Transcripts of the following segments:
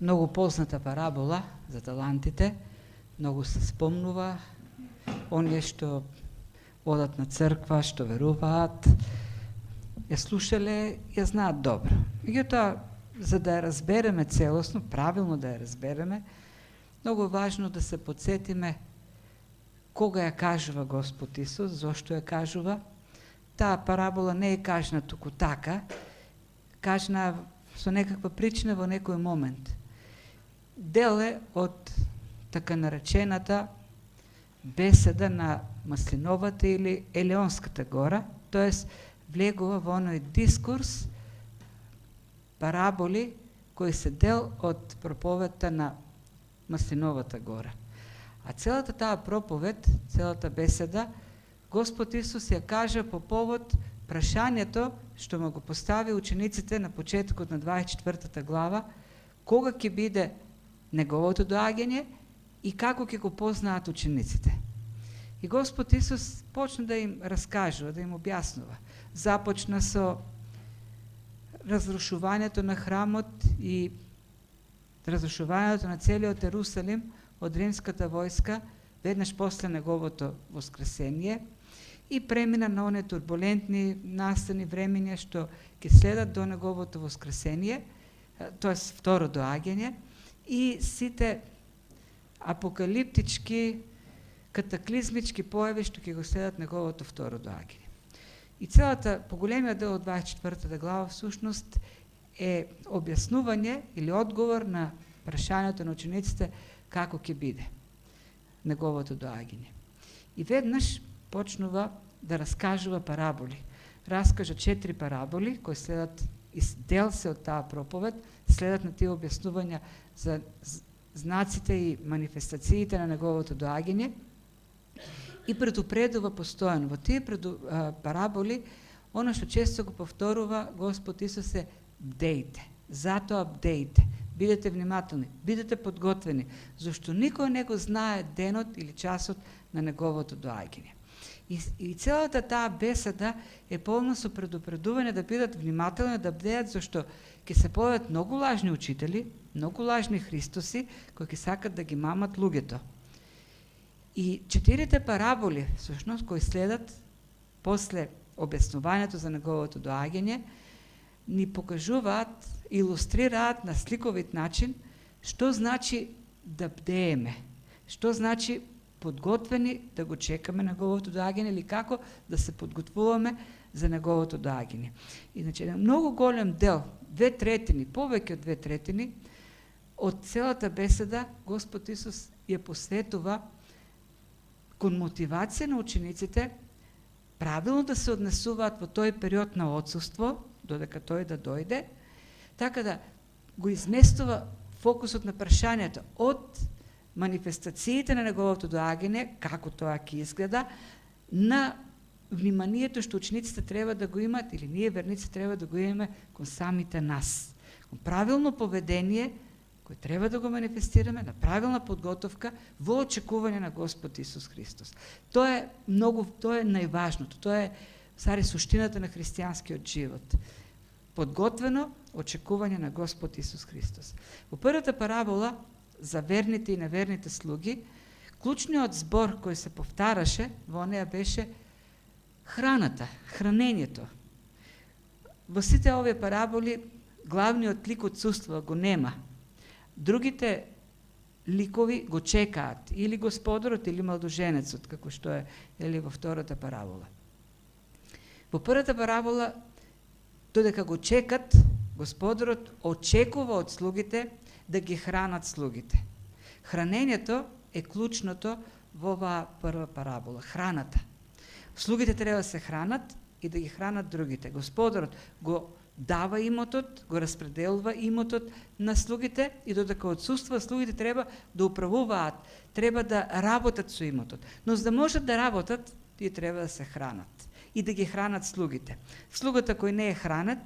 Многу позната парабола за талантите, многу се спомнува, оние што одат на црква, што веруваат, ја слушале, ја знаат добро. Меѓутоа, за да ја разбереме целосно, правилно да ја разбереме, многу важно да се подсетиме кога ја кажува Господ Исус, зошто ја кажува. Таа парабола не е кажна туку така, кажна со некаква причина во некој момент. Дел е од така наречената беседа на Маслиновата или Елеонската гора, тоест влегува во оној дискурс, параболи кои се дел од проповедта на Маслиновата гора. А целата таа проповед, целата беседа, Господ Исус ја кажа по повод прашањето што му го постави учениците на почетокот на 24 глава, кога ќе биде неговото доаѓање и како ќе го познаат учениците. И Господ Исус почна да им раскажува, да им објаснува. Започна со разрушувањето на храмот и разрушувањето на целиот Ерусалим од римската војска веднаш после неговото воскресение и премина на оние турбулентни настани времења што ќе следат до неговото воскресение, тоест второ доаѓање, и сите апокалиптички, катаклизмички појави што ќе го следат неговото второ доаѓање. И целата, поголемиот дел од 24 глава, всушност е објаснување или одговор на прашањето на учениците како ќе биде неговото доаѓање. И веднаш почнува да раскажува параболи. Раскажа 4 параболи кои следат дел се од таа проповед, следат на тие објаснувања за знаците и манифестациите на неговото доаѓање и предупредува постојано. Во тие параболи, оно што често го повторува Господ Исус е бдејте. Затоа бдејте. Бидете внимателни, бидете подготвени, зашто никој не го знае денот или часот на неговото доаѓање. И целата таа беседа е полна со предупредување да бидат внимателни, да бдеат, зашто ќе се појават многу лажни учители, многу лажни Христоси, кои ќе сакат да ги мамат луѓето. И 4 параболи, всушност, кои следат после објаснувањето за неговото доаѓање, ни покажуваат, илустрираат на сликовит начин што значи да бдееме, што значи подготвени да го чекаме неговото доаѓање или како да се подготвуваме за неговото доаѓање. Иначе, многу голем дел, 2/3, повеќе од 2/3 од целата беседа Господ Исус ја посветува кон мотивација на учениците правилно да се однесуваат во тој период на отсуство, додека тој да дојде, така да го изместува фокусот на прашањето од манифестациите на неговото доаѓање, како тоа ќе изгледа, на вниманието што учениците треба да го имат, или ние верници треба да го имаме кон самите нас. Кон правилно поведение, кој треба да го манифестираме, на правилна подготовка во очекување на Господ Исус Христос. Тоа е најважното, тоа е сари суштината на христијанскиот живот. Подготвено очекување на Господ Исус Христос. Во првата парабола за верните и неверните слуги, клучниот збор кој се повтараше во неа беше храната, хранењето. Во сите овие параболи главниот лик отсуства, го нема. Другите ликови го чекаат, или Господорот, или младоженецот, како што е во втората парабола. Во првата парабола, додека го чекат, Господорот очекува од слугите да ги хранат слугите. Хранењето е клучното во оваа прва парабола, храната. Слугите треба да се хранат и да ги хранат другите. Господорот го дава имотот, го распределува имотот на слугите и додека отсуства, слугите треба да управуваат, треба да работат со имотот. Но за да можат да работат, тие треба да се хранат и да ги хранат слугите. Слугата кој не е хранет,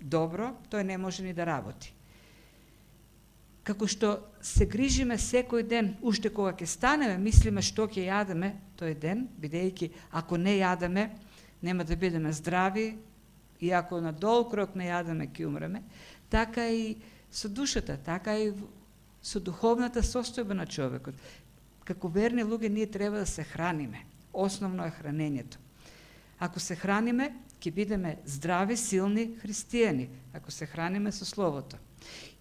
добро, тој не може ни да работи. Како што се грижиме секој ден, уште кога ќе станеме, мислиме што ќе јадеме тој ден, бидејќи ако не јадеме, нема да бидеме здрави, и ако на долг рок не јадеме, ќе умреме, така и со душата, така и со духовната состојба на човекот. Како верни луѓе ние треба да се храниме. Основно е хранењето. Ако се храниме, ќе бидеме здрави, силни христијани, ако се храниме со Словото.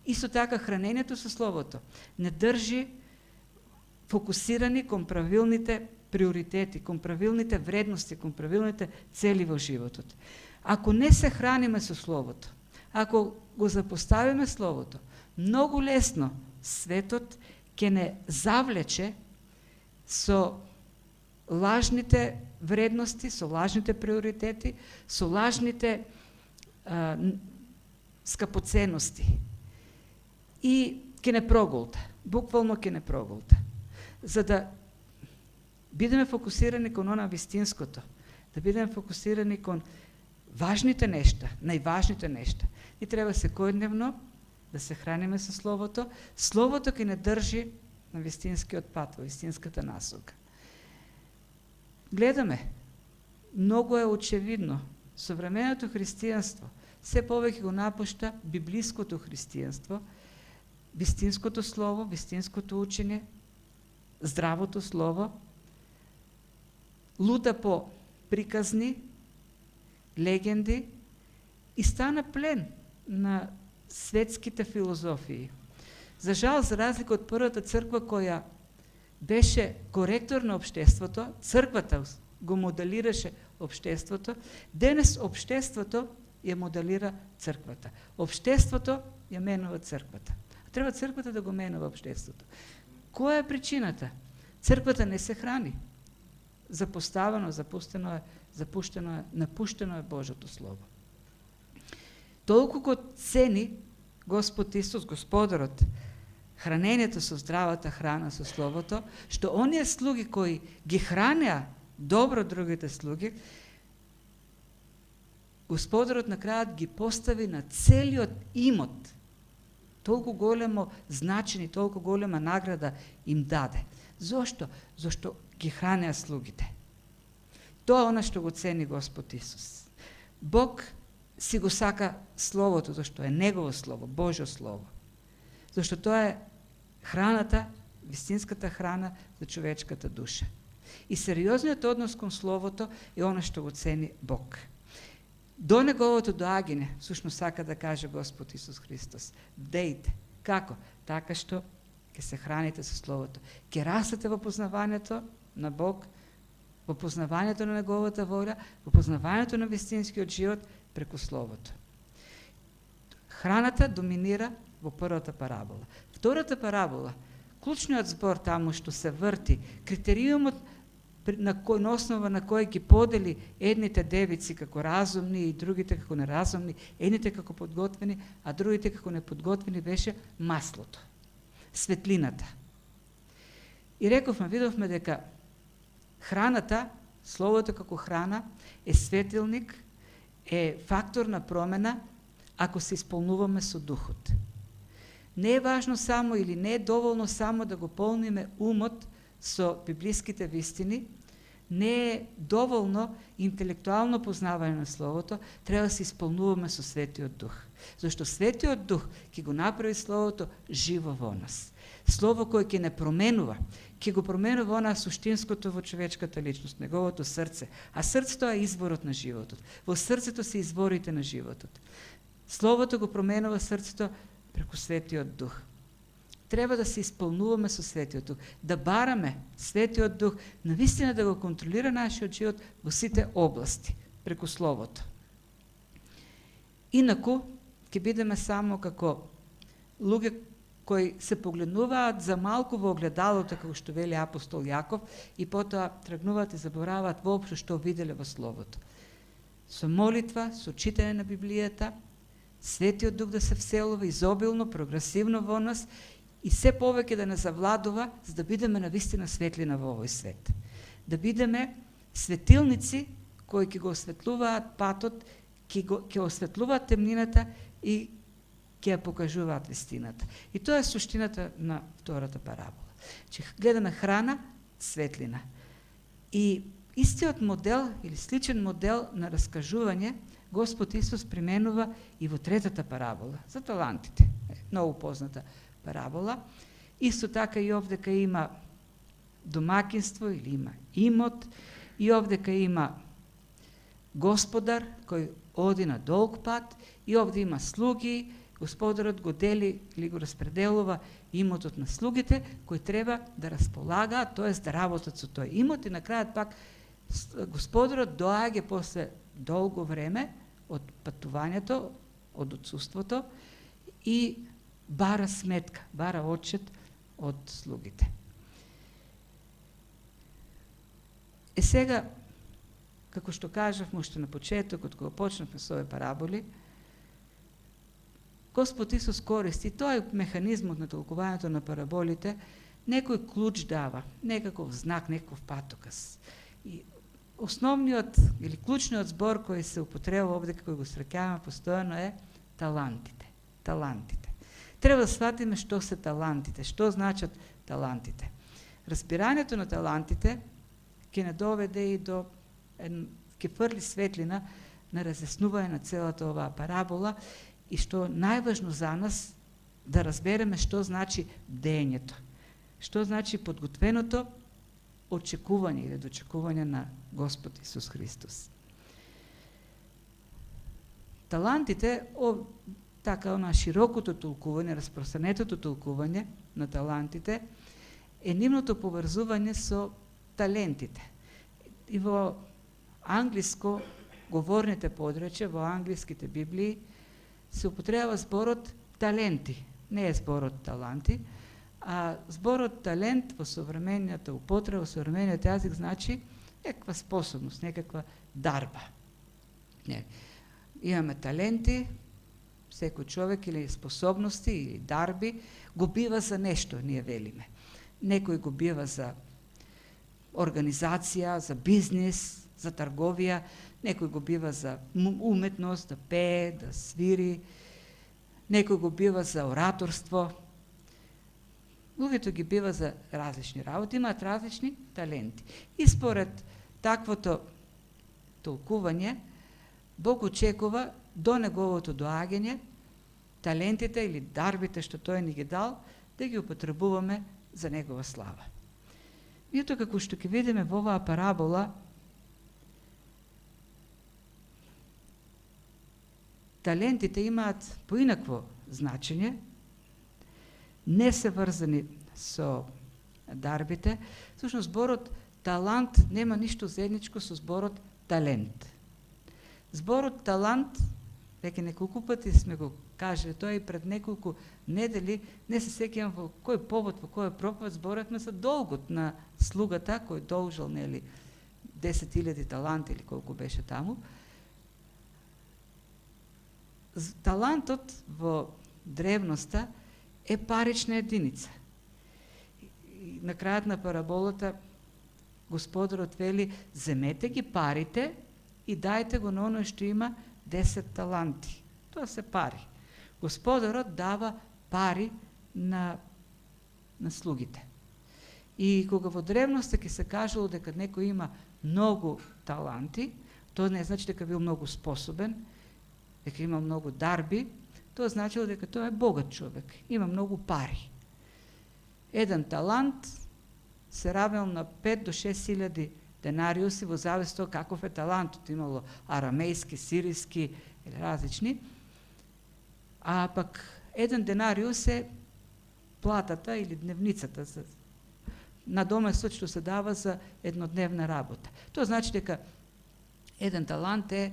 Исто така хранењето со Словото не држи фокусирани кон правилните приоритети, кон правилните вредности, кон правилните цели во животот. Ако не се храниме со Словото, ако го запоставиме Словото, многу лесно светот ќе не завлече со лажните вредности, со лажните приоритети, со лажните скапоценности. И ќе не проголта, буквално ќе не проголта. За да бидеме фокусирани кон она вистинското, да бидеме фокусирани кон важните нешта, најважните нешта, и треба секојдневно да се храниме со Словото. Словото ќе не држи на вистинскиот пат, во вистинската насока. Гледаме, многу е очевидно, современото христијанство се повеќе го напушта библиското христијанство, вистинското слово, вистинското учење, здравото слово, лута по приказни, легенди и стана плен на светските филозофии. За жал, за разлика од првата црква која беше коректор на општеството, црквата го моделираше општеството, денес општеството ја моделира црквата. Општеството ја менува црквата. Треба црквата да го менува општеството. Која е причината? Црквата не се храни. Запоставено, запуштено е, напуштено е Божјото Слово. Толку го цени Господ Исус, Господарот, хранењето со здравата храна со Словото, што оние слуги кои ги хранеа добро другите слуги, Господарот на крајот ги постави на целиот имот. Толку големо значење, толку голема награда им даде. Зошто? Зошто ги хранеа слугите. Тоа е она што го цени Господ Исус. Бог си го сака Словото, зашто е Негово Слово, Божјо Слово. Зашто тоа е храната, вистинската храна за човечката душа. И сериозниот однос кон Словото е она што го цени Бог. До Неговото доаѓање, всушност сака да каже Господ Исус Христос, бдејте. Како? Така што ќе се храните со Словото. Ќе растете во познавањето на Бог, во познавањето на Неговата воља, во познавањето на вистинскиот живот преку Словото. Храната доминира во првата парабола. Втората парабола, клучниот збор таму што се врти, критериумот на основа на кој ги подели едните девици како разумни и другите како неразумни, едните како подготвени, а другите како неподготвени, беше маслото, светлината. И рековме, видовме дека храната, Словото како храна, е светилник, е фактор на промена ако се исполнуваме со Духот. Не е важно само или не е доволно само да го полниме умот со библиските вистини, не е доволно интелектуално познавање на Словото, треба да се исполнуваме со Светиот Дух. Зашто Светиот Дух ќе го направи Словото живо во нас. Слово кое ќе не променува, ќе го променува она суштинското во човечката личност, неговото срце. А срцето е изворот на животот. Во срцето се изворите на животот. Словото го променува срцето преку Светиот Дух. Треба да се исполнуваме со Светиот Дух, да бараме Светиот Дух навистина да го контролира нашиот живот во сите области, преку Словото. Инаку, ќе бидеме само како луѓе кои се погледнуваат за малку во огледалото, како што вели апостол Јаков, и потоа тргнуваат и забораваат воопшто што виделе во Словото. Со молитва, со читање на Библијата, Светиот Дух да се вселува изобилно, прогресивно во нас и се повеќе да не завладува, за да бидеме навистина светлина во овој свет. Да бидеме светилници кои ќе го осветлуваат патот, ќе осветлуваат темнината и ќе ја покажуваат вистината. И тоа е суштината на втората парабола. Че гледаме храна, светлина. И истиот модел или сличен модел на раскажување Господ Исус применува и во третата парабола за талантите. многу позната парабола. Исто така и овдека има домакинство или има имот, и овдека има господар кој оди на долг пат, и овде има слуги, господарот го дели или го распределува имотот на слугите кои треба да располагаат, тоест да работат со тој имот, и на крајот пак господарот доаѓа после долго време од патувањето, од отсуството, и бара сметка, бара отчет од слугите. Сега, како што кажавме уште на почетокот, кога почнавме со овие параболи, Господ Исус користи, тоа е механизмот на толкувањето на параболите, некој клуч дава, некаков знак, некаков патоказ. И основниот или клучниот збор кој се употребува овде, кој го среќаваме постојано, е талантите. Талантите. Треба да сватиме што се талантите, што значат талантите. Разбирањето на талантите ќе не доведе и до ќе фрли светлина на разјаснување на целата оваа парабола, и што најважно за нас да разбереме што значи бдењето, што значи подготвеното очекување или дочекување на Господ Исус Христос. Талантите, така она широкото толкување, распространетото толкување на талантите е нивното поврзување со талентите. И во англиско говорните подречја, во англиските библии, се употребува зборот таленти. Не е зборот таланти, а зборот талент во современата употреба, во современиот јазик значи некаква способност, некаква дарба. Не. Имаме таленти, секој човек или способности или дарби го бива за нешто, ние велиме. Некој го бива за организација, за бизнис, за трговија, некој го бива за уметност, да пее, да свири, некој го бива за ораторство. Луѓето ги бива за различни работи, имаат различни таленти. И според таквото толкување, Бог очекува до неговото доаѓање талентите или дарбите што тој ни ги дал, да ги употребуваме за негова слава. Меѓутоа, како што ќе видиме во оваа парабола, талентите имаат поинакво значење, не се врзани со дарбите. Всушност, зборот талант нема ништо заедничко со зборот талент. Зборот талант, веќе неколку пати сме го кажали, тоа и пред неколку недели, не се сеќавам во кој повод, во кој проповед зборавме за долгот на слугата кој должел, нели, 10.000 таланти или колку беше таму. Талантот во древноста е парична единица. И на крајот на параболата Господарот вели: земете ги парите и дајте го на оној што има 10 таланти. Тоа се пари. Господарот дава пари на слугите. И кога во древноста ќе се кажало дека некој има многу таланти, тоа не значи дека бил многу способен, дека има многу дарби, тоа значило дека тоа е богат човек, има многу пари. Еден талант се равнал на 5 до 6.000 денариуси во зависност од каков е талантот. Имало арамејски, сириски или различни. А пак еден денариус е платата или дневницата на домесот што се дава за еднодневна работа. Тоа значи дека еден талант е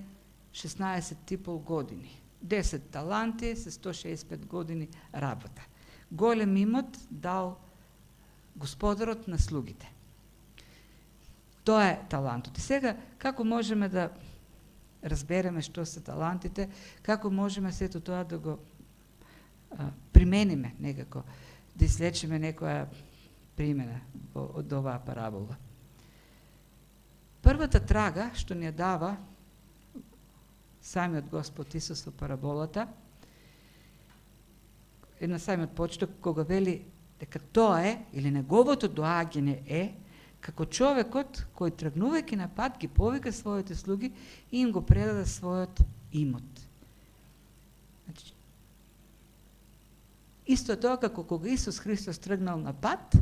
16,5 години. 10 таланти се 165 години работа. Голем имот дал Господарот на слугите. Тоа е талантот. И сега, како можеме да разбереме што се талантите, како можеме сето тоа да го примениме некако, да извлечеме некоја примена од оваа парабола. Првата трага што ни ја дава самиот Господ Исус во параболата е на самиот почеток, кога вели дека тоа е, или неговото доаѓање е, како човекот кој тргнувајќи на пат ги повика своите слуги и им го предаде својот имот. Значи, Исто тоа како кога Исус Христос тргнал на пат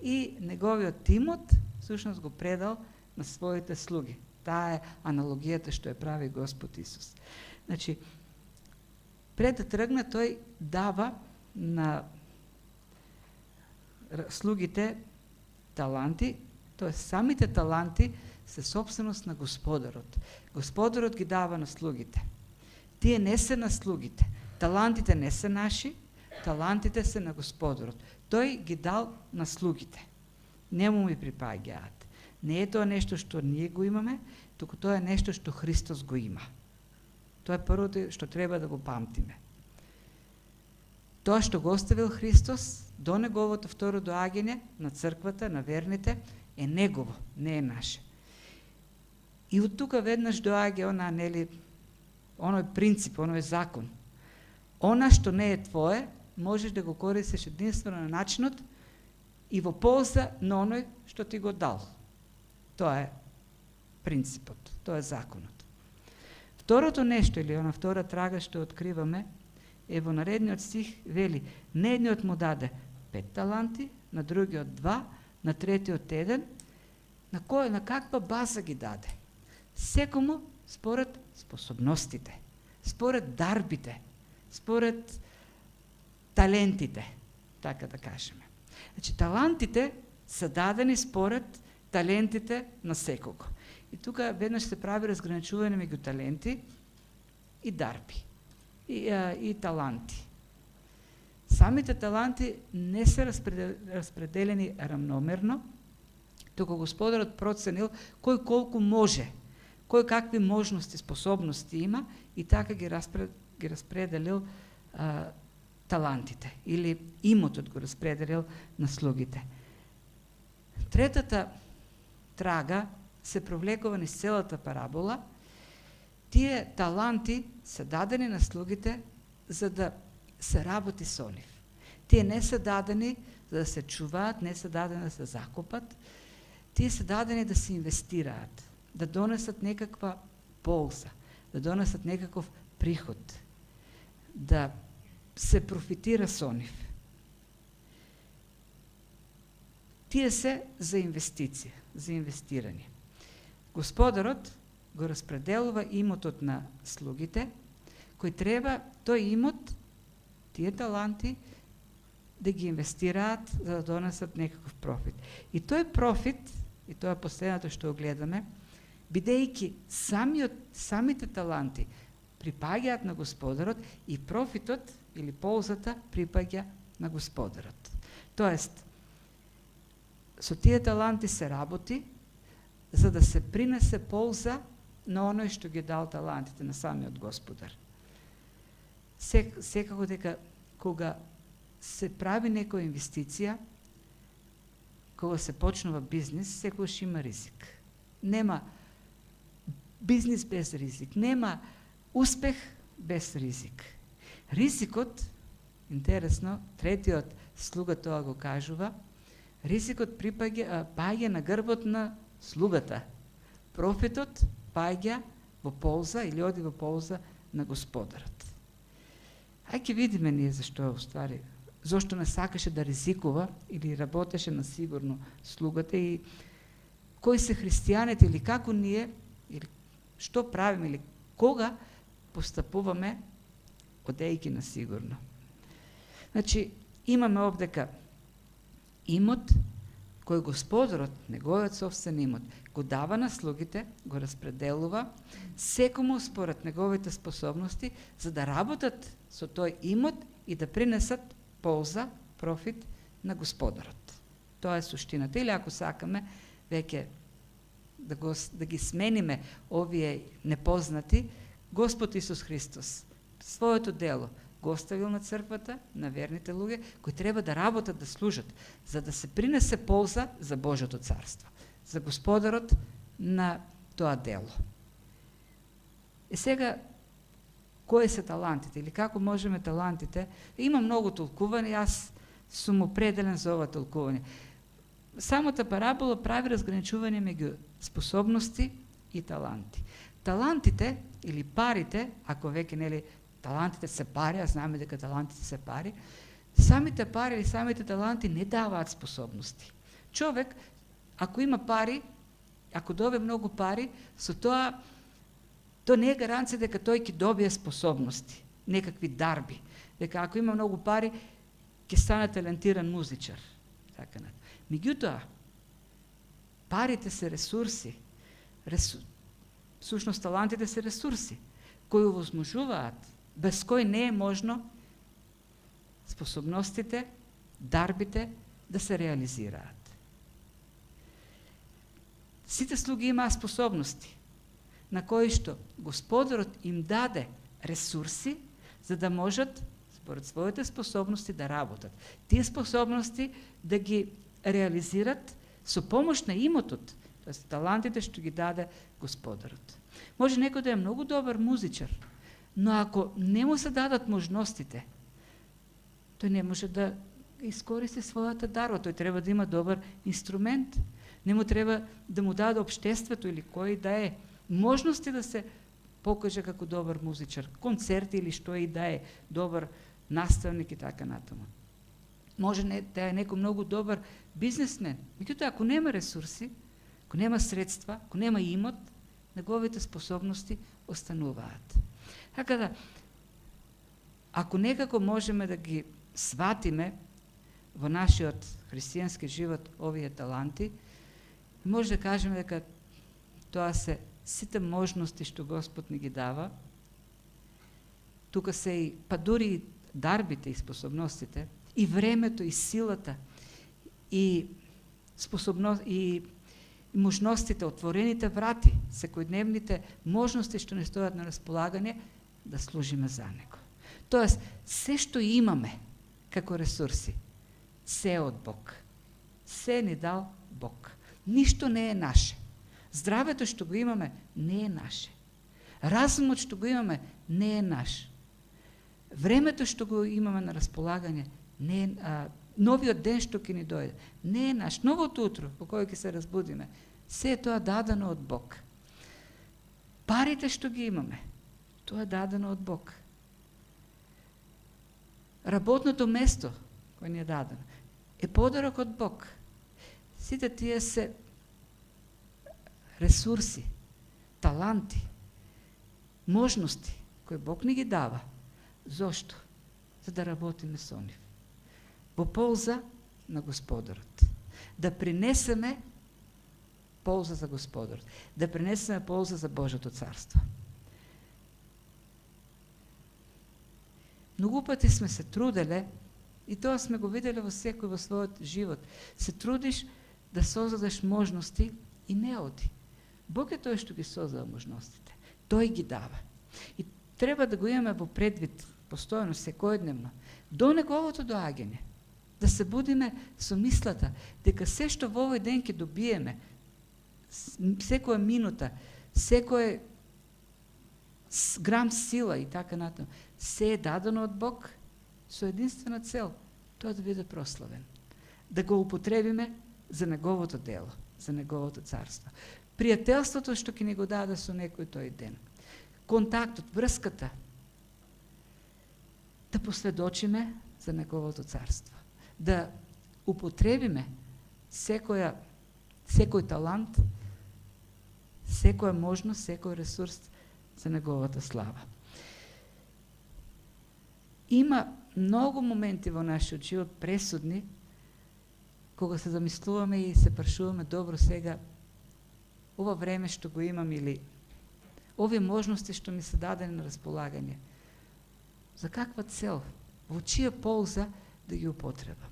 и неговиот Тимот всушност го предал на своите слуги. Таа е аналогијата што ја прави Господ Исус. Значи, пред да тргне, тој дава на слугите таланти, тоа самите таланти се собственост на Господарот. Господарот ги дава на слугите. Тие не се на слугите. Талантите не се наши, талантите се на Господарот. Тој ги дал на слугите. Не му ми припаѓаат. Не е тоа нешто што ние го имаме, туку тоа е нешто што Христос го има. Тоа е првото што треба да го памтиме. Тоа што го оставил Христос до неговото второ доаѓање на црквата, на верните, е негово, не е наше. И од тука веднаш доаѓа оној принцип, оној закон. Она што не е твое, можеш да го користиш единствено на начинот и во полза на оној што ти го дал. Тоа е принципот, тоа е законот. Второто нешто, или она втора трага што откриваме, е во наредниот стих вели, на едниот му даде 5 таланти, на другиот 2, на третиот 1, на каква база ги даде? Секому според способностите, според дарбите, според талентите, така да кажеме. Значи, талантите се дадени според талентите на секого. И тука веднаш се прави разграничување меѓу таленти и дарби, и таланти. Самите таланти не се распределени рамномерно, туку Господарот проценил кој колку може, кој какви можности, способности има и така ги распределил талантите или имотот го распределил на слугите. Третата трага се провлекува низ целата парабола. Тие таланти се дадени на слугите за да се работи со нив. Тие не се дадени за да се чуваат, не се дадени да се закопат. Тие се дадени да се инвестираат, да донесат некаква полза, да донесат некаков приход, да се профитира со нив. Тие се за инвестиција, за инвестирање. Господарот го распределува имотот на слугите, кои треба тој имот, тие таланти, да ги инвестираат за да донесат некаков профит. И тој профит, и тоа е последното што гледаме, бидејќи самите таланти припаѓаат на Господарот и профитот или ползата припаѓа на Господарот. Тоест, со тие таланти се работи за да се принесе полза на оној што ги дал талантите на самиот Господар. Секако дека кога се прави некоја инвестиција, кога се почнува бизнис, секогаш има ризик. Нема бизнис без ризик, нема успех без ризик. Ризикот, интересно, третиот слуга тоа го кажува, ризикот паѓа на грбот на слугата. Профитот паѓа во полза или оди во полза на Господарот. Ај ќе видиме ние зашто не сакаше да ризикува или работеше на сигурно слугата и кои се христијаните или како ние, или што правиме, или кога постапуваме одејќи на сигурно. Значи, имаме овдека имот кој Господарот, неговиот собствен имот, го дава на слугите, го распределува, секому според неговите способности, за да работат со тој имот и да принесат полза, профит на Господарот. Тоа е суштината. Или ако сакаме веќе да ги смениме овие непознати, Господ Исус Христос своето дело го оставил на црквата, на верните луѓе, кои треба да работат, да служат, за да се принесе полза за Божјото царство, за Господарот на тоа дело. И сега, кои се талантите или како можеме талантите? Има многу толкување, јас сум определен за ова толкување. Самата парабола прави разграничување меѓу способности и таланти. Талантите или парите, ако веќе талантите се пари, а знаеме дека талантите се пари, Самите пари или самите таланти не даваат способности. Човек, ако има пари, ако добие многу пари, со тоа не е гаранција дека тој ќе добие способности, некакви дарби. Дека ако има многу пари, ќе стане талентиран музичар. Така. Меѓутоа, парите се ресурси. Всушност, талантите се ресурси, кои овозможуваат, без кои не е можно способностите, дарбите да се реализираат. Сите слуги имаа способности, на кои што Господарот им даде ресурси, за да можат, според своите способности, да работат. Тие способности да ги реализират со помош на имотот, т.е. талантите што ги даде Господарот. Може некој да е многу добар музичар, но ако не му се дадат можностите, тој не може да искористи својата дарба. Тој треба да има добар инструмент. Не му треба да му даде општеството или кој да е можности да се покаже како добар музичар, концерти или што и да е, добар наставник и така натаму. Може да е некој многу добар бизнесмен, меѓутоа ако нема ресурси, ако нема средства, ако нема имот, неговите способности остануваат. Така да, ако некако можеме да ги сватиме во нашиот христијански живот овие таланти, може да кажеме дека тоа се сите можности што Господ ни ги дава. Тука се и, па дури и дарбите и способностите, и времето, и силата, и можностите, отворените врати, секојдневните можности што не стојат на располагање, да служиме за Него. Тоест, се што имаме како ресурси, се е од Бог. Се ни дал Бог. Ништо не е наше. Здравето што го имаме не е наше. Разумот што го имаме не е наш. Времето што го имаме на располагање, не е, новиот ден што ќе ни дојде, не е наш. Новото утро по кој ќе се разбудиме, се е тоа дадено од Бог. Парите што ги имаме, тоа е дадено од Бог. Работното место кој ни е дадено е подарок од Бог. Сите тие се ресурси, таланти, можности кои Бог ни ги дава. Зошто? За да работиме со нив. Во полза на Господарот. Да принесеме полза за Господарот. Да принесеме полза за Божјото царство. Многу пати сме се труделе, и тоа сме го виделе во секој во својот живот. Се трудиш да создадеш можности и не оди. Бог е тој што ги создава можностите. Тој ги дава. И треба да го имаме во предвид, постојано, секојдневно, до неговото доаѓање. Да се будиме со мислата дека се што во овој ден ќе добиеме, секоја минута, секој грам сила и така натаму, се е дадено од Бог со единствена цел, тоа да биде прославен. Да го употребиме за неговото дело, за неговото царство. Пријателството што ќе ни го даде со некој тој ден. Контактот, врската, да последочиме за неговото царство. Да употребиме секој талант, секоја можност, секој ресурс за неговата слава. Има многу моменти во нашиот живот пресудни, кога се замислуваме и се прашуваме, добро, сега ова време што го имам или овие можности што ми се дадени на располагање, за каква цел, во чија полза да ги употребам?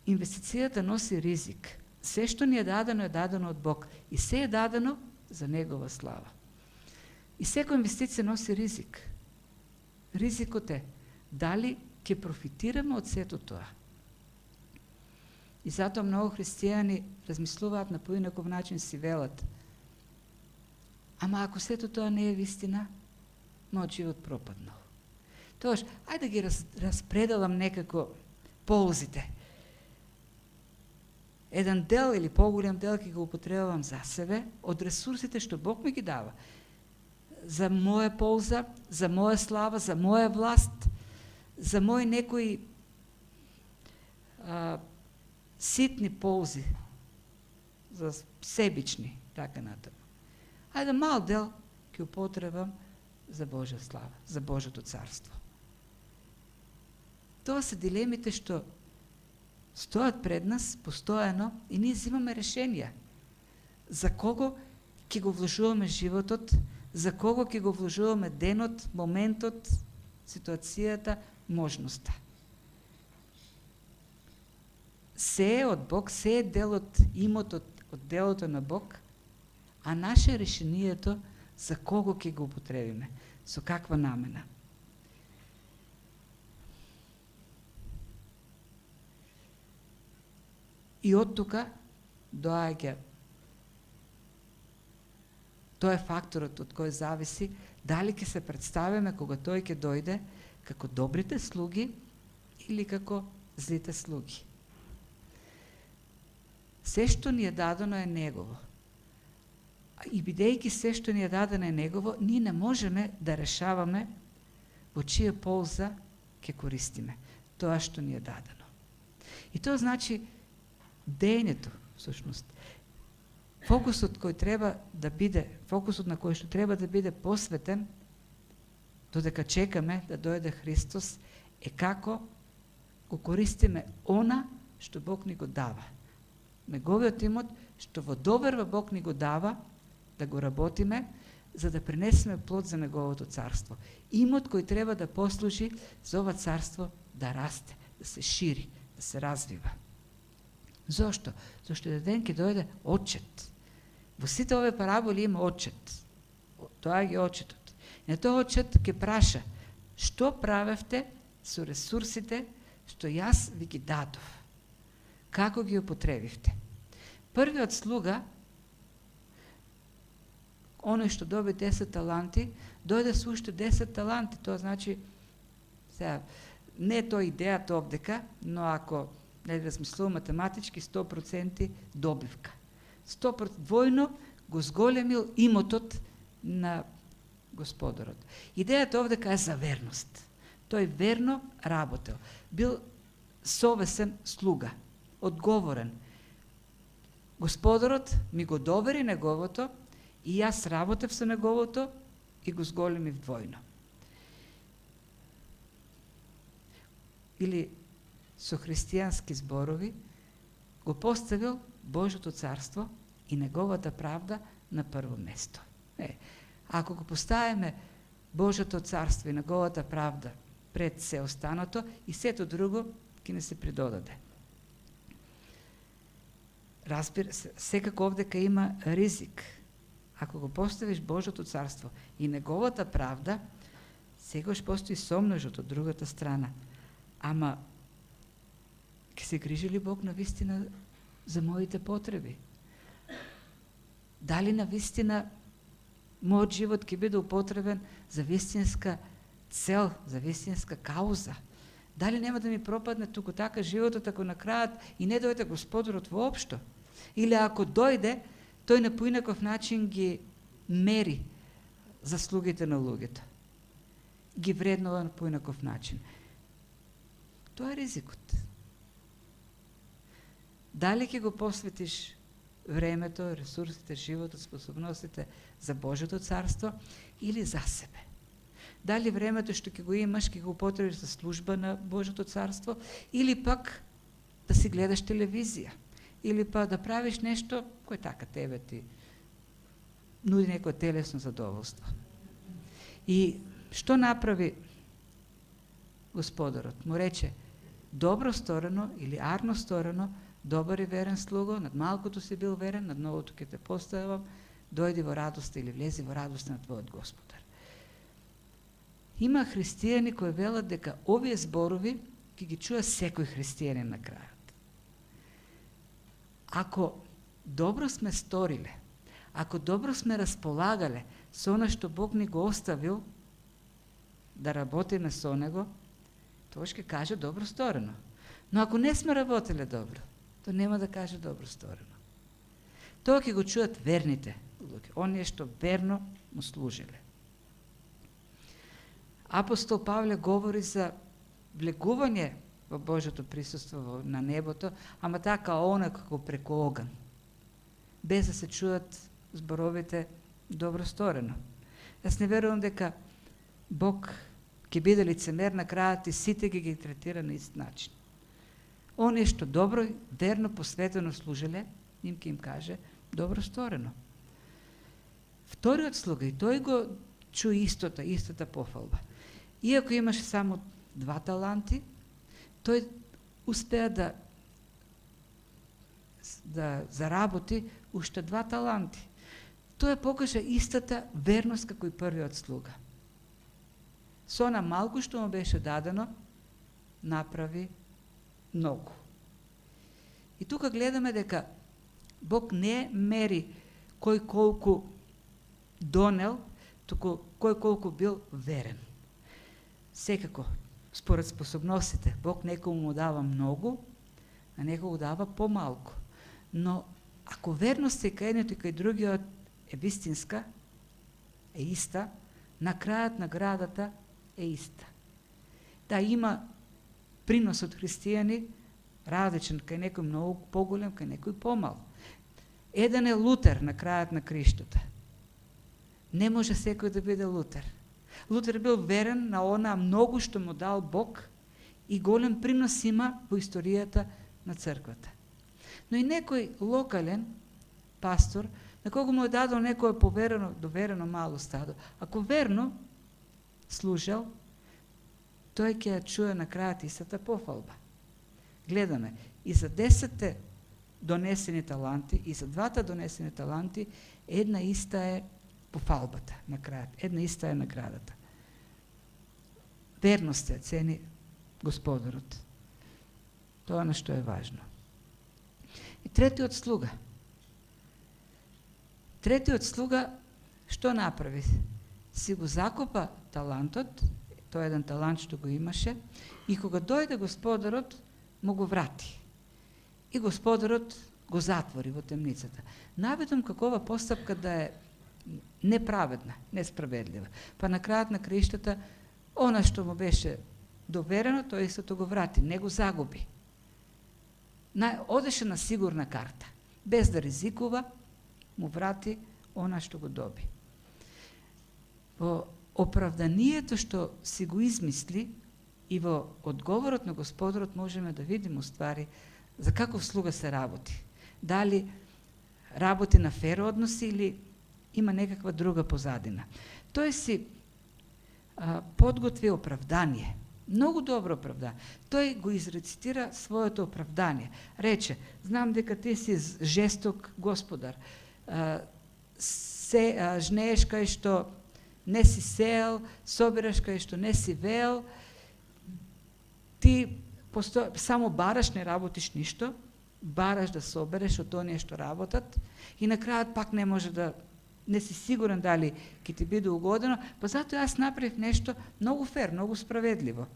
Инвестицијата носи ризик. Се што ни е дадено од Бог и се е дадено за Негова слава. И секоја инвестиција носи ризик. Ризикот е дали ќе профитираме од сето тоа. И затоа многу христијани размислуваат на поинаков начин, си велат: ама ако сето тоа не е вистина, мојот живот пропаднал. Тоаш, ајде да ги распределам некако ползите. Еден дел или поголем дел ќе го употребувам за себе, од ресурсите што Бог ми ги дава. За моја полза, за моја слава, за моја власт, за мои некои ситни ползи, за себични, така натаму. Ајде мал дел ќе употребам за Божја слава, за Божјото царство. Тоа се дилемите што стојат пред нас постојано и ние взимаме решенија. За кого ќе го вложуваме животот, за кого ќе го вложуваме денот, моментот, ситуацијата, можноста. Се е од Бог, се е дел од имотот, од делото на Бог, а наше решението за кого ќе го употребиме, со каква намена. И од тука доаѓа, тоа е факторот од кој зависи дали ќе се представиме кога тој ќе дојде како добрите слуги или како злите слуги. Се што ни е дадено е негово. И бидејќи се што ни е дадено е негово, ние не можеме да решаваме во чија полза ќе користиме тоа што ни е дадено. И тоа значи дејањето, всушност. Фокусот кој треба да биде, фокусот на кој што треба да биде посветен додека чекаме да дојде Христос е како го користиме она што Бог ни го дава. Неговиот имот што во доверба Бог ни го дава да го работиме за да принесеме плод за неговото царство. Имот кој треба да послужи за ова царство да расте, да се шири, да се развива. Зошто? Зошто еден ден ќе дојде отчет. Во сите овие параболи има отчет. Тоа е отчетот. И на тој отчет ќе праша што правевте со ресурсите што јас ви ги дадов. Како ги употребивте? Првиот слуга, оној што доби 10 таланти, дојде со уште 10 таланти. Тоа значи, сега, не е тоа идејата овдека, но ако не размислувам математички, 100% добивка. 100% двојно го зголемил имотот на Господорот. Идејата овдека е за верност. Тој верно работел. Бил совесен слуга, одговорен. Господорот ми го довери неговото и јас работев со неговото и го зголемив двојно. Или со христијански зборови го поставил Божјото царство и неговата правда на прво место. Ако го поставиме Божјото царство и неговата правда пред се останато, и сето друго ќе не се придодаде. Разбира се, секако овдека има ризик. Ако го поставиш Божјото царство и неговата правда, сегаш постои сомножот од другата страна. Ама, ќе се грижи ли Бог на вистина за моите потреби? Дали на вистина мојот живот ќе биде употребен за вистинска цел, за вистинска кауза? Дали нема да ми пропадне туку така животот ако на крајот и не дојде Господорот воопшто? Или ако дојде, тој на поинаков начин ги мери заслугите на луѓето. Ги вреднува на поинаков начин. Тоа е ризикот. Дали ќе го посветиш времето, ресурсите, животот, способностите за Божјото царство или за себе? Дали времето што ќе го имаш, ќе го употребиш за служба на Божјото царство или пак да си гледаш телевизија? Или па да правиш нешто кој така тебе ти нуди некој телесно задоволство. И што направи Господорот? Му рече, добро сторено или арно сторено, добар и верен слуго, над малкото си бил верен, над многото ќе те поставам, дојди во радост или влези во радост на твојот Господар. Има христијани кои велат дека овие зборови ќе ги чуе секој христијанин на крајот. Ако добро сме сториле, ако добро сме располагале со она што Бог ни го оставил да работиме со него, тоа ќе каже добро сторено. Но ако не сме работеле добро, тоа нема да каже добро сторено. Тоа ќе го чуат верните луѓе, оние што верно му служиле. Апостол Павле говори за влегување во Божјото присуство на небото, ама така она како преку оган, без да се чуат зборовите добро сторено. Јас не верувам дека Бог ќе биде лицемер на крајот и сите ги третира на ист начин. Оние што добро, верно, посветено служеле, им ќе им каже добро сторено. Вториот слуга, и тој го чу истата пофалба. Иако имаше само 2 таланти, тој успеа да заработи уште 2 таланти. Тој покажа истата верност како и првиот слуга. Со она малку што му беше дадено, направи многу. И тука гледаме дека Бог не мери кој колку донел, туку кој колку бил верен. Секако, според способностите, Бог некому му дава многу, а некому дава помалку. Но ако верноста и кај едното и кај другиот е вистинска, е иста, на крајот наградата е иста. Да, има принос од христијани различен, кај некој многу поголем, кај некој помал. Еден е Лутер на крајот на криштото. Не може секој да биде Лутер. Лутер бил верен на она многу што му дал Бог и голем принос има во историјата на црквата. Но и некој локален пастор, на кого му е дадал некој поверено, доверено мало стадо, ако верно служел, тој ќе ја чуе на крајот истата пофалба. Гледаме, и за 10 донесени таланти, и за 2 донесени таланти, една иста е пофалбата на крајот, една иста е наградата. Верност е цени Господарот. Тоа на што е важно. И третиот слуга. Третиот слуга што направи? Си го закопа талантот, тоа е еден талант што го имаше, и кога дојде Господарот, му го врати. И Господарот го затвори во темницата. Наведам какова постапка да е неправедна, несправедлива. Па на крајот на краиштата, она што му беше доверено, тој истото го врати, не го загуби. Одеше на сигурна карта, без да ризикува, му врати она што го доби. Во оправданието што си го измисли и во одговорот на Господарот можеме да видиме уствари за каков слуга се работи. Дали работи на фер односи или има некаква друга позадина. Тој си подготви оправдание. Многу добро оправдание. Тој го изрецитира своето оправдание. Рече, знам дека ти си жесток Господар. Жнееш кај што не си сеел, собираш кај што не си веел, ти само бараш, не работиш ништо, бараш да собереш од оние што работат и на крајот пак не може да, не си сигурен дали ќе ти биде угодено, па затоа јас направив нешто многу фер, многу справедливо.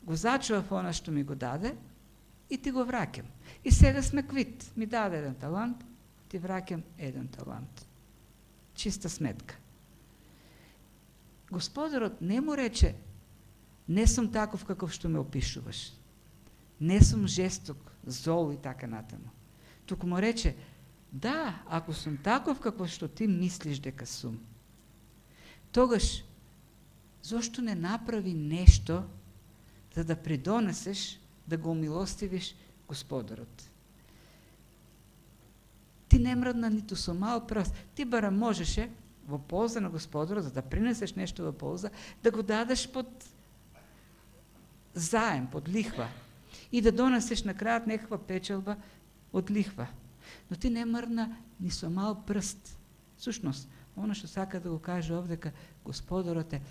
Го зачував она што ми го даде и ти го враќам. И сега сме квит. Ми даде еден талант, ти враќам еден талант. Чиста сметка. Господарот не му рече, не сум таков каков што ме опишуваш. Не сум жесток, зол и така натаму. Туку му рече, да, ако сум таков како што ти мислиш дека сум, тогаш зошто не направи нешто за да придонесеш да го умилостивиш Господарот? Ти не мрдна ниту со мал прст, ти барем можеше во полза на Господарот, за да принесеш нешто во полза, да го дадеш под заем, под лихва и да донесеш на крајот некаква печалба од лихва. Но ти не мрдна ни со мал прст. Сушност, оно што сака да го каже овдека Господарот е,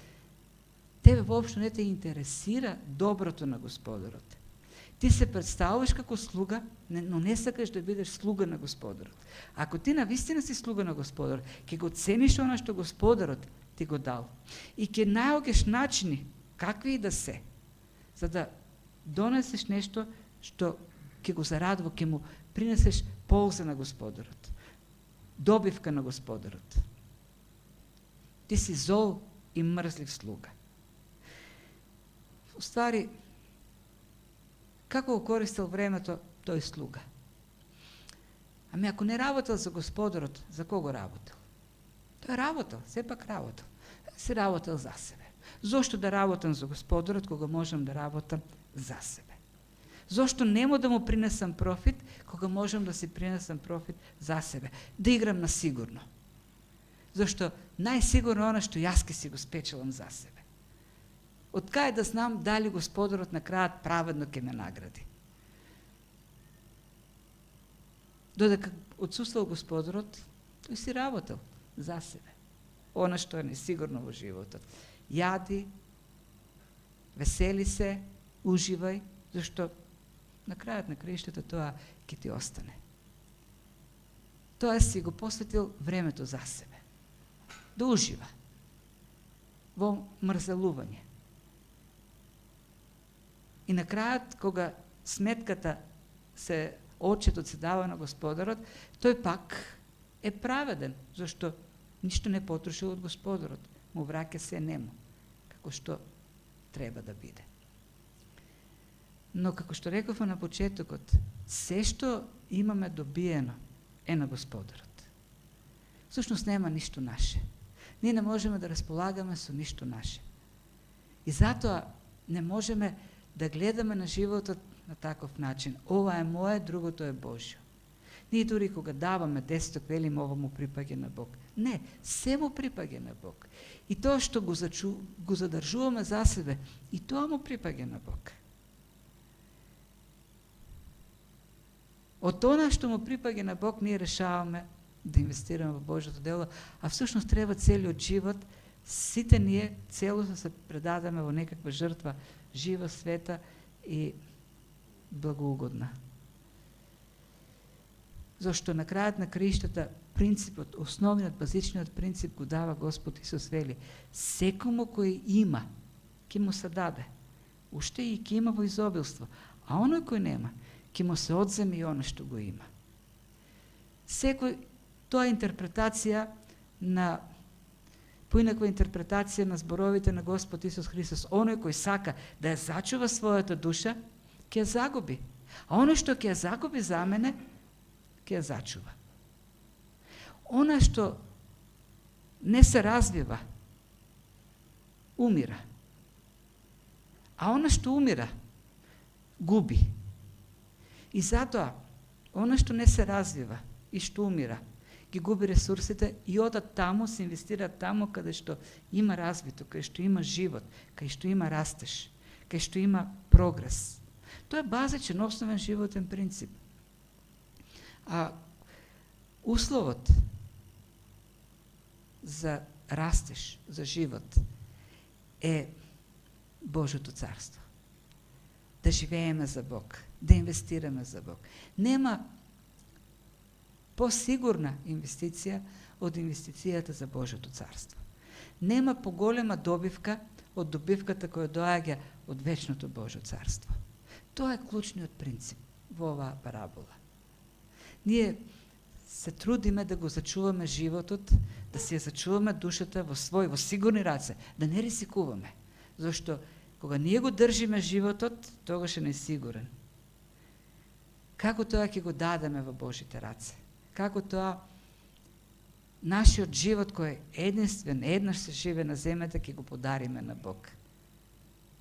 тебе воопшто не те интересира доброто на Господарот. Ти се представуваш како слуга, но не сакаш да бидеш слуга на Господарот. Ако ти навистина си слуга на Господарот, ќе го цениш оно што Господарот ти го дал и ќе наоѓаш начини, какви и да се, за да донесеш нешто што ќе го зарадува, ќе му принесеш полза на Господарот, добивка на Господарот. Ти си зол и мрзлив слуга. устари, како го користел времето тој слуга? Ами ако не работел за Господарот, за кого работел? Тој работел, сепак работел. Се работел за себе. Зошто да работам за Господарот, кога можам да работам за себе? Зошто нема да му принесам профит, кога можам да си принесам профит за себе? Да играм на сигурно. Зошто најсигурно она што јас ке си го спечелам за себе. Од кај да знам дали Господарот на крајот праведно ке ме награди? Додека отсуствал Господарот, тој си работел за себе. Она што е несигурно во животот. Јади, весели се, уживај, зашто на крајот на краиштата тоа ќе ти остане. Тоа си го посветил времето за себе. Да ужива во мрзелување. И на крајот, кога сметката се отчетот се дава на Господарот, тој пак е праведен, зашто ништо не потрошил од Господарот, му враќа се нему, како што треба да биде. Но како што рековме на почетокот, се што имаме добиено е на Господарот. Всушност нема ништо наше. Ние не можеме да располагаме со ништо наше. И затоа не можеме да гледаме на животот на таков начин. Ова е мое, другото е Божјо. Ние дури кога даваме десеток, велиме ова му припаѓа на Бог. Не, се му припаѓа на Бог. И тоа што го задржуваме за себе, и тоа му припаѓа на Бог. Од тоа што му припаѓа на Бог, ние решаваме да инвестираме во Божјото дело, а всушност треба целиот живот, сите ние целосно се предадеме во некаква жртва, жива, света и благоугодна. Зашто на крајот на краиштата принципот, основниот, базичниот принцип го дава Господ Исус вели: секому кој има, ќе му се даде. Уште и ќе има во изобилство, а оној кој нема, ќе му се одземе и оно што го има. Секој, тоа е интерпретација на поинаква интерпретација на зборовите на Господ Исус Христос. Оној кој сака да ја зачува својата душа, ќе ја загуби. А оној што ќе ја загуби за мене, ќе ја зачува. Она што не се развива, умира. А она што умира, губи. И затоа, она што не се развива и што умира, ги губи ресурсите и одат таму, се инвестираат таму каде што има развито, каде што има живот, каде што има растеж, каде што има прогрес. Тоа е базичен, основен животен принцип. А условот за растеж, за живот е Божјото царство. Да живееме за Бог, да инвестираме за Бог. Нема посигурна инвестиција од инвестицијата за Божјото царство. Нема поголема добивка од добивката која доаѓа од вечното Божјо царство. Тоа е клучниот принцип во оваа парабола. Ние се трудиме да го зачуваме животот, да си ја зачуваме душата во сигурни раце, да не ризикуваме. Зашто кога ние го држиме животот, тогаш е несигурен. Како тоа ќе го дадеме во Божите раце? Како тоа нашиот живот кој е единствен, еднаш се живе на земјата, ќе го подариме на Бог.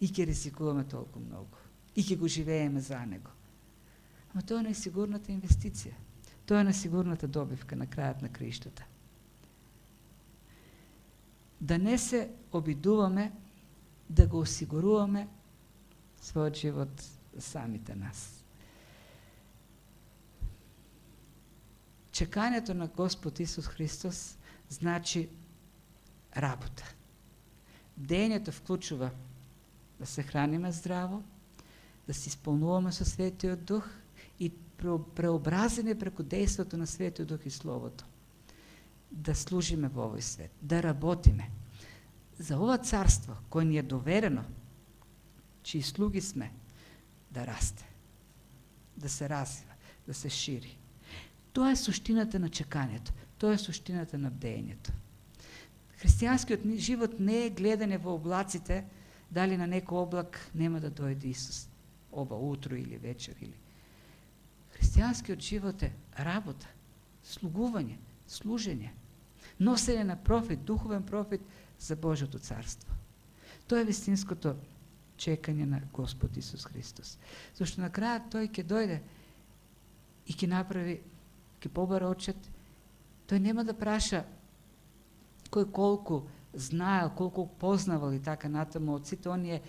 И ќе ризикуваме толку многу. И ќе го живееме за Него. Ама тоа не е сигурната инвестиција. Тоа е несигурната добивка на крајот на краиштата. Да не се обидуваме да го осигуруваме својот живот за самите нас. Чекањето на Господ Исус Христос значи работа. Дењето вклучува да се храниме здраво, да се исполнуваме со Светиот Дух и преобразени преку дејството на Светиот Дух и Словото. Да служиме во овој свет, да работиме. За ова царство, кој ни е доверено, чии слуги сме, да расте, да се развива, да се шири. Тоа е суштината на чекањето, тоа е суштината на бдењето. Христијанскиот живот не е гледање во облаците, дали на некој облак нема да дојде Исус оба утро или вечер или. Христијанскиот живот е работа, слугување, служење, носење на профит, духовен профит за Божјото царство. Тоа е вистинското чекање на Господ Исус Христос. Зашто на крајот тој ќе дојде и ќе направи, ќе побара очет. Тој нема да праша кој колку знаел, колку познавал и така натаму од сите оние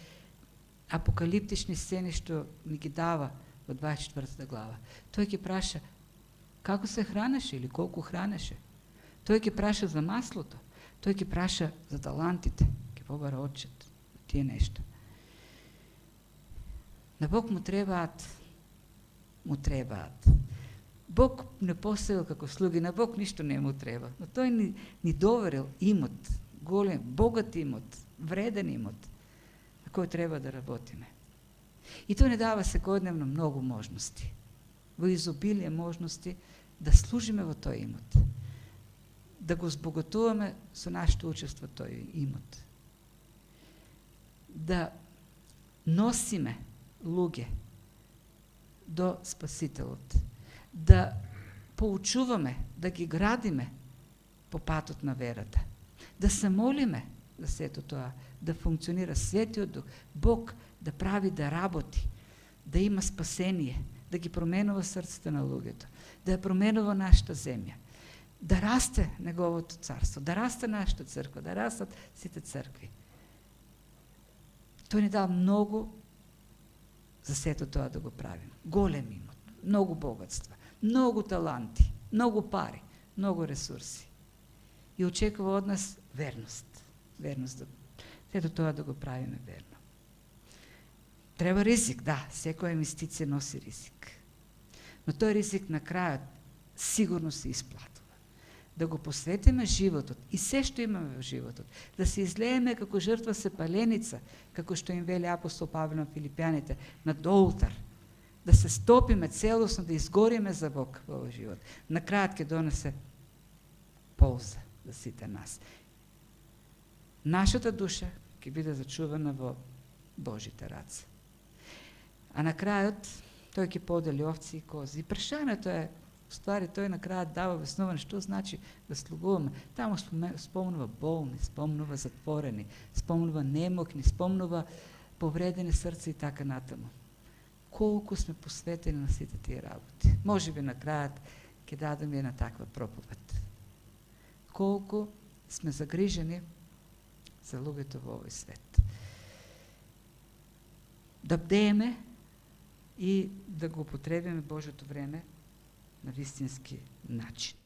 апокалиптични сцени што ни ги дава во 24 глава. Тој ќе праша како се хранеше или колку хранеше. Тој ќе праша за маслото. Тој ќе праша за талантите. Ќе побара очет тие нешта. На Бог му требаат. Бог не поставил како слуги, на Бог ништо не му треба. Но тој ни доверил имот, голем, богат имот, вреден имот, на кој треба да работиме. И тој ни дава секојдневно многу можности, во изобилие можности да служиме во тој имот, да го збогатуваме со нашето учество тој имот, да носиме луѓе до Спасителот, да поучуваме, да ги градиме по патот на верата, да се молиме за сето тоа, да функционира Светиот Дух, Бог да прави, да работи, да има спасение, да ги променува срцата на луѓето, да ја променува нашата земја, да расте Неговото царство, да расте нашата црква, да растат сите цркви. Тој ни дал многу за сето тоа да го правим. Голем имот, многу богатства, многу таланти, многу пари, многу ресурси. И очекува од нас верност. Верност да сето тоа да го правиме верно. Треба ризик, да, секоја инвестиција носи ризик. Но тој ризик на крајот сигурно се исплатува. Да го посветиме животот и се што имаме во животот, да се излееме како жртва сепаленица, како што им вели апостол Павле на Филипјаните, на олтар, да се стопиме целосно, да изгориме за Бог во овој живот. На крајот ќе донесе полза за сите нас. Нашата душа ќе биде зачувана во Божите раце. А на крајот тој ќе подели овци и кози. И прашањето е, ствари, тој на крајот дава обяснување што значи да слугуваме. Таму спомнува болни, спомнува затворени, спомнува немокни, спомнува повредени срца и така натаму. Колку сме посветени на сите тие работи. Може би на крајот ќе дадем една таква проповед. Колку сме загрижени за луѓето во овој свет. Да бдееме и да го употребиме Божјото време на вистински начин.